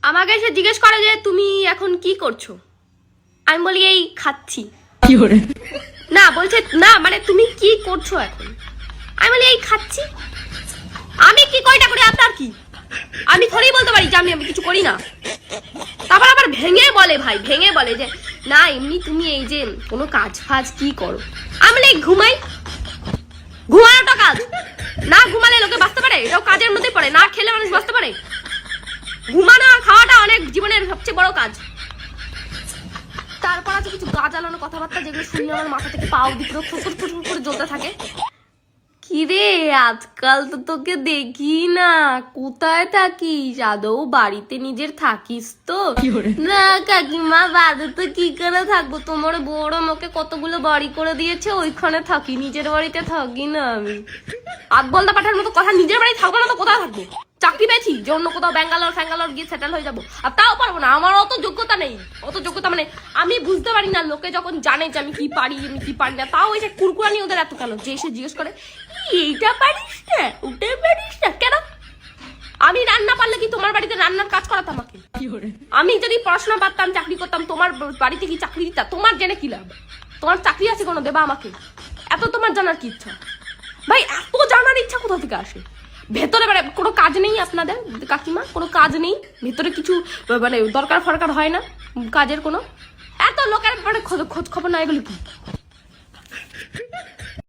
আমাকে এসে জিজ্ঞেস করে যে তুমি এখন কি করছো, আমি বলি এই খাচ্ছি। না বলছে না মানে তুমি কি করছো এখন, আমি বলি এই খাচ্ছি। আমি কি কয়টা করে আপনার কি, আমি থোড়ি বলতে পারি যে আমি কিছু করি না। তারপর আবার ভেঙে বলে, ভাই ভেঙে বলে যে না এমনি তুমি এই যে কোনো কাজ ফাজ কি করো, আমি বলি ঘুমাই। ঘুমানোটা কাজ না, ঘুমালে লোকে বাঁচতে পারে? এটাও কাজের মধ্যে পড়ে না, খেলে মানুষ বাঁচতে পারে? ঘুমানো আর খাওয়াটা অনেক জীবনের সবচেয়ে বড় কাজ। তারপর আছে কিছু গা জ্বালানো কথাবার্তা যেগুলো শুনে আমার মাথা থেকে পা অব্দি পুরো ফুটফুট ফুটফুট করে জ্বলতে থাকে। কিরে আজকাল তো তোকে দেখি না, কোথায় থাকিস? আদৌ বাড়িতে নিজের থাকিস তো? না কাকিমা, বাড়িতে তো কি করে থাকবো, তোমার বড় আমাকে কতগুলো বাড়ি করে দিয়েছে, ওইখানে থাকি, নিজের বাড়িতে থাকি না আমি। আকবলদা পাঠার মতো কথা, নিজের বাড়ি থাকবো না তো কোথায় থাকবো? চাকরি পেয়েছি যে অন্য কোথাও ব্যাঙ্গালোর ফ্যাঙ্গালোর গিয়ে সেটেল হয়ে যাবো, আর তাও পারবো না। আমার অত যোগ্যতা নেই, অত যোগ্যতা মানে আমি বুঝতে পারি না। লোকে যখন জানে যে আমি কি পারি আমি কি পারি না, তাও এসে কুরকুরানি ওদের এত কেন যে এসে জিজ্ঞেস করে এইটা পারিস না ওটা পারিস না কেন? আমি রান্না পারলে কি তোমার বাড়িতে রান্নার কাজ করাতাম আমাকে? আমি যদি পড়াশোনা পারতাম, চাকরি করতাম, তোমার বাড়িতে কি চাকরি দিতাম? তোমার জেনে কি লাভ? তোমার চাকরি আছে কোনো, দেবা আমাকে? এত তোমার জানার কি ইচ্ছা? ভাই এত জানার ইচ্ছা কোথা থেকে আসে? ভেতরে মানে কোনো কাজ নেই আপনাদের কাকিমা? কোনো কাজ নেই ভেতরে? কিছু মানে দরকার ফরকার হয় না কাজের কোনো? এত লোকের খোঁজ খবর না, এগুলো কি?